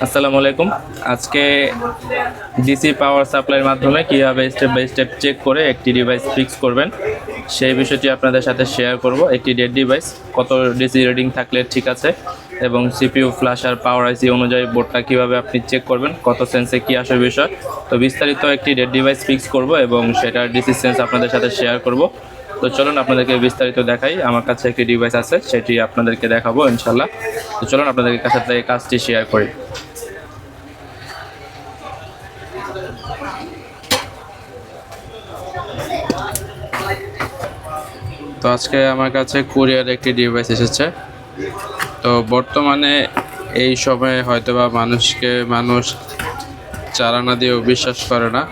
আসসালামু আলাইকুম। আজকে ডিসি পাওয়ার সাপ্লাইয়ের মাধ্যমে কীভাবে স্টেপ বাই স্টেপ চেক করে একটি ডিভাইস ফিক্স করবেন সেই বিষয়টি আপনাদের সাথে শেয়ার করব। একটি ডেড ডিভাইস কত ডিসি রিডিং থাকলে ঠিক আছে এবং সিপিইউ ফ্ল্যাশ আর পাওয়ার আইসি অনুযায়ী বোর্ডটা কীভাবে আপনি চেক করবেন, কত সেন্সে কী আসে বিষয়। তো বিস্তারিত একটি ডেড ডিভাইস ফিক্স করব এবং সেটার ডিসি সেন্স আপনাদের সাথে শেয়ার করব। তো চলুন আপনাদেরকে বিস্তারিত দেখাই। আমার কাছে একটি ডিভাইস আছে, সেটি আপনাদেরকে দেখাবো ইনশাল্লাহ। তো চলুন আপনাদের কাছে কাজটি শেয়ার করি। তো আজকে আমার কাছে কুরিয়ার একটি ডিভাইস এসেছে। তো বর্তমানে এই সময়ে হয়তোবা মানুষ চালানা দিয়েও বিশ্বাস করে না।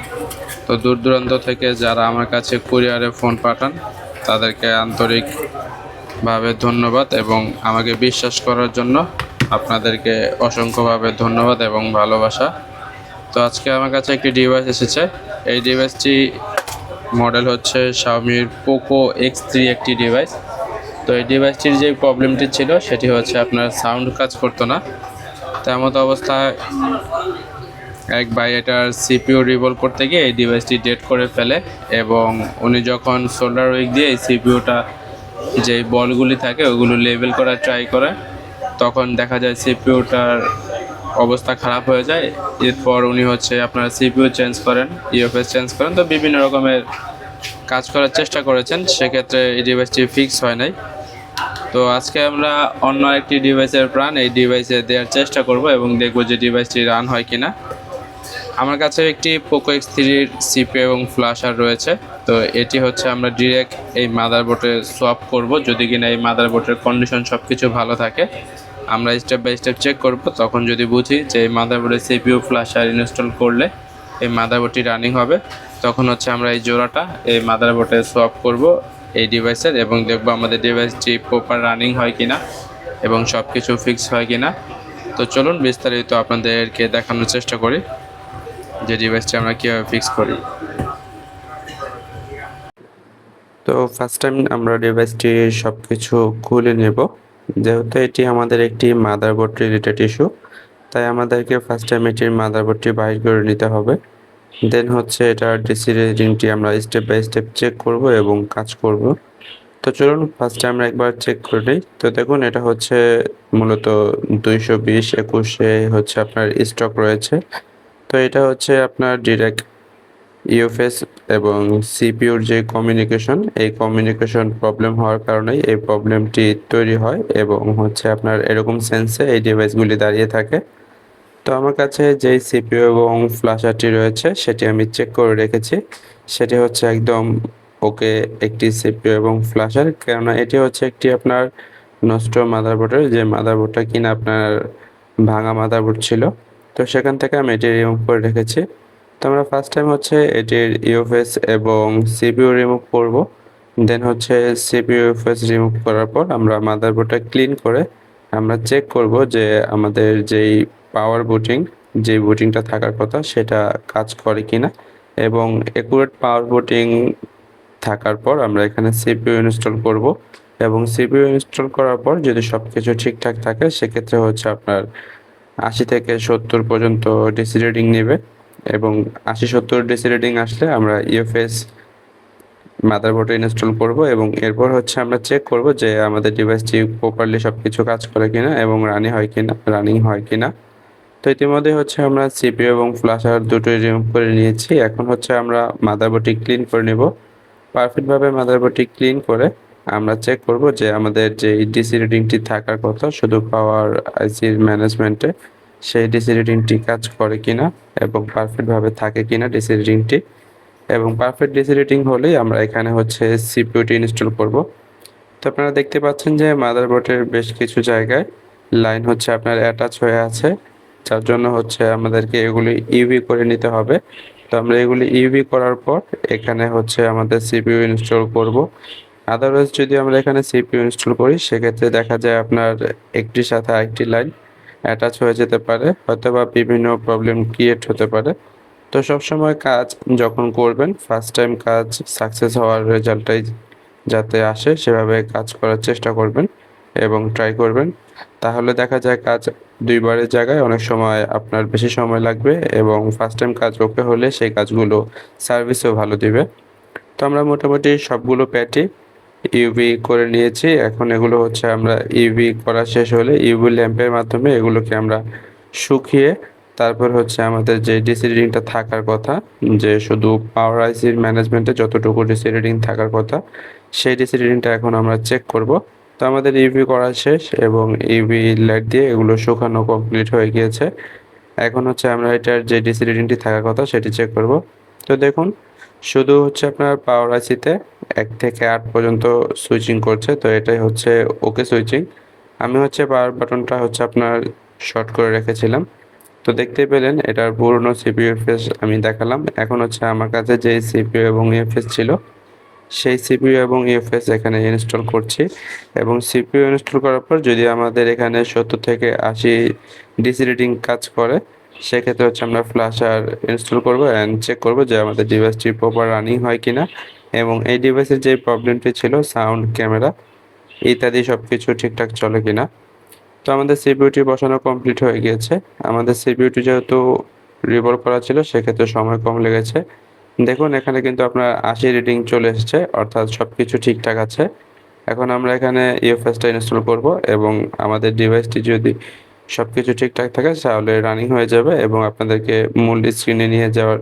তো দূর দূরান্ত থেকে যারা আমার কাছে কুরিয়ারে ফোন পাঠান তাদেরকে আন্তরিকভাবে ধন্যবাদ এবং আমাকে বিশ্বাস করার জন্য আপনাদেরকে অসংখ্যভাবে ধন্যবাদ এবং ভালোবাসা। তো আজকে আমার কাছে একটি ডিভাইস এসেছে। এই ডিভাইসটি মডেল হচ্ছে শাওমির পোকো X3 একটি ডিভাইস। তো এই ডিভাইসটির যে প্রবলেমটি ছিল সেটি হচ্ছে আপনার সাউন্ড কাজ করতো না। তেমত অবস্থায় এক ভাই এটার সিপিইউ রিভলভ করতে গিয়ে এই ডিভাইসটি ডেড করে ফেলে এবং উনি যখন সোল্ডার উইক দিয়ে এই সিপিইউটা যে বলগুলি থাকে ওগুলো লেবেল করার ট্রাই করে, তখন দেখা যায় সিপিইউটার অবস্থা খারাপ হয়ে যায়। এরপর উনি হচ্ছে আপনার সিপিইউ চেঞ্জ করেন, ইউএফএস চেঞ্জ করেন, তো বিভিন্ন রকমের কাজ করার চেষ্টা করেছেন, সেক্ষেত্রে এই ডিভাইসটি ফিক্স হয় নাই। তো আজকে আমরা অন্য একটি ডিভাইসের প্রাণ এই ডিভাইসে দেওয়ার চেষ্টা করব এবং দেখব যে ডিভাইসটি রান হয় কিনা। আমার কাছে একটি পোকো X3 সিপিইউ এবং ফ্ল্যাশার রয়েছে। তো এটি হচ্ছে আমরা ডিরেক্ট এই মাদারবোর্ডে সোয়াপ করব। যদি কিনা এই মাদারবোর্ডের কন্ডিশন সব কিছু ভালো থাকে আমরা স্টেপ বাই স্টেপ চেক করব। তখন যদি বুঝি যে এই মাদারবোর্ডে সিপিইউ ফ্ল্যাশার ইনস্টল করলে এই মাদারবোর্ডটি রানিং হবে, তখন হচ্ছে আমরা এই জোড়াটা এই মাদারবোর্ডে সোয়াপ করব এই ডিভাইসের এবং দেখব আমাদের ডিভাইসটি প্রপার রানিং হয় কিনা এবং সব কিছু ফিক্স হয় কিনা। তো চলুন বিস্তারিত আপনাদেরকে দেখানোর চেষ্টা করি যে ডিভাইসটি আমরা কীভাবে ফিক্স করি। তো ফার্স্ট টাইম আমরা ডিভাইসটি সব কিছু খুলে নেব। যেহেতু এটি আমাদের একটি মাদারবোর্ড রিলেটেড ইস্যু, তাই আমাদেরকে ফার্স্ট টাইম এটির মাদারবোর্ডটি বাইর করে নিতে হবে। দেন হচ্ছে এটার ডিসি রিডিংটি আমরা স্টেপ বাই স্টেপ চেক করব এবং কাজ করব। তো চলুন ফার্স্টে আমরা একবার চেক করে নিই। তো দেখুন এটা হচ্ছে মূলত 220/21 হচ্ছে আপনার স্টক রয়েছে। তো এটা হচ্ছে আপনার ডিরেক্ট ইউএফএস এবং সিপিইউর যে কমিউনিকেশন, এই কমিউনিকেশন প্রবলেম হওয়ার কারণেই এই প্রবলেমটি তৈরি হয় এবং হচ্ছে আপনার এরকম সেন্সে এই ডিভাইসগুলি দাঁড়িয়ে থাকে। তো আমার কাছে যেই সিপিইউ এবং ফ্ল্যাশারটি রয়েছে সেটি আমি চেক করে রেখেছি। সেটি হচ্ছে একদম ওকে একটি সিপিইউ এবং ফ্ল্যাশার, কেননা এটি হচ্ছে একটি আপনার নষ্ট মাদারবোর্ডের, যে মাদারবোর্ডটা কিনা আপনার ভাঙা মাদারবোর্ড ছিল। তো সেখান থেকে আমি এটি রিমুভ করে রেখেছি। তো আমরা ফার্স্ট টাইম হচ্ছে এটির ইউএফএস এবং সিপিইউ রিমুভ করব। দেন হচ্ছে সিপিইউ ইউএফএস রিমুভ করার পর আমরা মাদারবোর্ডটা ক্লিন করে আমরা চেক করব যে আমাদের যেই পাওয়ার বুটিং, যে বুটিংটা থাকার কথা সেটা কাজ করে কিনা এবং একুরেট পাওয়ার বুটিং থাকার পর আমরা এখানে সিপিইউ ইনস্টল করব এবং সিপিইউ ইনস্টল করার পর যদি সব কিছু ঠিকঠাক থাকে সেক্ষেত্রে হচ্ছে আপনার 80 থেকে 70 পর্যন্ত ডিসি রিডিং নেবে এবং 80-70 ডিসি রিডিং আসলে আমরা ইউএফএস মাদারবোর্ডে ইনস্টল করব এবং এরপর হচ্ছে আমরা চেক করব যে আমাদের ডিভাইসটি প্রপারলি সব কিছু কাজ করে কিনা এবং রানিং হয় কিনা। তো ইতিমধ্যে হচ্ছে আমরা সিপিইউ এবং ফ্ল্যাশার দুটোই রিমুভ করে নিয়েছি। এখন হচ্ছে আমরা মাদারবোর্ডটি ক্লিন করে নেব। পারফেক্টভাবে মাদারবোর্ডটি ক্লিন করে আমরা চেক করব যে আমাদের যে ডিসি রিডিংটি থাকার কথা শুধু পাওয়ার আইসির ম্যানেজমেন্টে, সেই ডিসি রিডিংটি কাজ করে কিনা এবং পারফেক্টভাবে থাকে কিনা ডিসি রিডিংটি। এবং পারফেক্ট ডিসি রিডিং হলেই আমরা এখানে হচ্ছে সিপিইউটি ইনস্টল করব। তো আপনারা দেখতে পাচ্ছেন যে মাদারবোর্ডের বেশ কিছু জায়গায় লাইন হচ্ছে আপনার অ্যাটাচ হয়ে আছে, যার জন্য হচ্ছে আমাদেরকে এগুলি ইউভি করে নিতে হবে। তো আমরা এগুলি ইউভি করার পর এখানে হচ্ছে আমাদের সিপিইউ ইনস্টল করব। আদারওয়াইজ যদি আমরা এখানে সিপিইউ ইনস্টল করি সেক্ষেত্রে দেখা যায় আপনার একটির সাথে আরেকটি লাইন অ্যাটাচ হয়ে যেতে পারে, হয়তোবা বিভিন্ন প্রবলেম ক্রিয়েট হতে পারে। তো সবসময় কাজ যখন করবেন ফার্স্ট টাইম কাজ সাকসেস হওয়ার রেজাল্টটাই যাতে আসে সেভাবে কাজ করার চেষ্টা করবেন এবং ট্রাই করবেন। তাহলে দেখা যায় কাজ ২ বারের জায়গায় অনেক সময় আপনার বেশি সময় লাগবে এবং ফার্স্ট টাইম কাজ ওকে হলে সেই কাজগুলো সার্ভিসও ভালো দিবে। তো আমরা মোটামুটি সবগুলো প্যাডই ইউভি করে নিয়েছি। এখন এগুলো হচ্ছে আমরা ইউভি করা শেষ হলে ইউভি ল্যাম্পের মাধ্যমে এগুলোকে আমরা শুকিয়ে তারপর হচ্ছে আমাদের যে ডিসি রিডিংটা থাকার কথা, যে শুধু পাওয়ার আইসির ম্যানেজমেন্টে যতটুকু ডিসি রিডিং থাকার কথা সেই ডিসি রিডিংটা এখন আমরা চেক করব। তো আমাদের ইউভি করা শেষ এবং ইউভি লাইট দিয়ে এগুলো শুকানো কমপ্লিট হয়ে গিয়েছে। এখন হচ্ছে আমরা এটার যে ডিসি রিডিংটি থাকার কথা সেটি চেক করব। তো দেখুন শুধু হচ্ছে আপনার পাওয়ার আইসিতে ১ থেকে ৮ পর্যন্ত সুইচিং করছে, তো এটাই হচ্ছে ওকে সুইচিং। আমি হচ্ছে পাওয়ার বাটনটা হচ্ছে আপনার শর্ট করে রেখেছিলাম। তো দেখতেই পেলেন এটার পুরনো সিপিইউ ইউএফএস আমি দেখালাম। এখন হচ্ছে আমার কাছে যে সিপিইউ এবং ইউএফএস ছিল সেই সিপিইউ এবং ইউএফএস এখানে ইনস্টল করছি এবং সিপিইউ ইনস্টল করার পর যদি আমাদের এখানে ৭০ থেকে ৮০ ডিসি রিডিং কাজ করে সেক্ষেত্রে হচ্ছে আমরা ফ্ল্যাশার ইনস্টল করব অ্যান্ড চেক করব যে আমাদের ডিভাইসটি প্রপার রানিং হয় কিনা এবং এই ডিভাইসের যে প্রবলেমটি ছিল সাউন্ড, ক্যামেরা ইত্যাদি সবকিছু ঠিকঠাক চলে কিনা। তো আমাদের সিপিইউটি বসানো কমপ্লিট হয়ে গিয়েছে। আমাদের সিপিইউটি যেহেতু রিভলভ করা ছিল সেক্ষেত্রে সময় কম লেগেছে। দেখুন এখানে কিন্তু আপনার ৮০ রিডিং চলে এসেছে, অর্থাৎ সবকিছু ঠিকঠাক আছে। এখন আমরা এখানে ইউএফএসটা ইনস্টল করব এবং আমাদের ডিভাইসটি যদি সবকিছু ঠিকঠাক থাকে তাহলে রানিং হয়ে যাবে এবং আপনাদেরকে মূল স্ক্রিনে নিয়ে যাওয়ার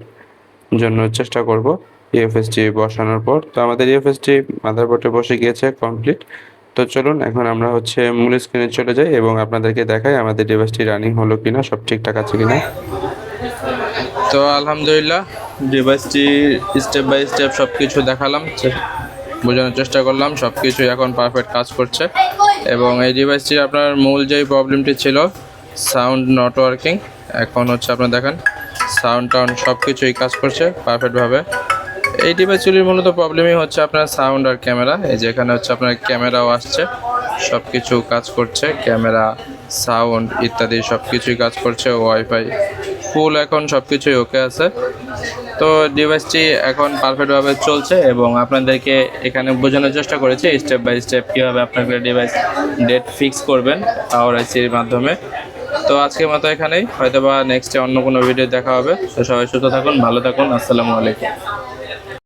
জন্য চেষ্টা করব ইউএফএসটি বসানোর পর। তো আমাদের ইউএফএসটি মাদারবোর্ডে বসে গিয়েছে কমপ্লিট। তো চলুন এখন আমরা হচ্ছে মূল স্ক্রিনে চলে যাই এবং আপনাদেরকে দেখাই আমাদের ডিভাইসটি রানিং হলো কিনা, সব ঠিকঠাক আছে কিনা। তো আলহামদুলিল্লাহ ডিভাইসটি স্টেপ বাই স্টেপ সব কিছু দেখালাম, বোঝানোর চেষ্টা করলাম, সব কিছুই এখন পারফেক্ট কাজ করছে এবং এই ডিভাইসটির আপনার মূল যেই প্রবলেমটি ছিল সাউন্ড নট ওয়ার্কিং, এখন হচ্ছে আপনার দেখেন সাউন্ড টাউন্ড সব কিছুই কাজ করছে পারফেক্টভাবে। এই ডিভাইসগুলির মূলত প্রবলেমই হচ্ছে আপনার সাউন্ড আর ক্যামেরা। এই যে এখানে হচ্ছে আপনার ক্যামেরাও আসছে, সব কিছু কাজ করছে, ক্যামেরা, সাউন্ড ইত্যাদি সব কিছুই কাজ করছে, ওয়াইফাই ফুল এখন সব কিছুই ওকে আছে। তো ডিভাইসটি এখন পারফেক্টভাবে চলছে এবং আপনাদেরকে এখানে বোঝানোর চেষ্টা করেছি স্টেপ বাই স্টেপ কীভাবে আপনাকে ডিভাইস ডেট ফিক্স করবেন পাওয়ার আইসির মাধ্যমে। তো আজকের মতো এখানেই, হয়তোবা নেক্সটে অন্য কোনো ভিডিও দেখা হবে। তো সবাই সুস্থ থাকুন, ভালো থাকুন, আসসালামু আলাইকুম।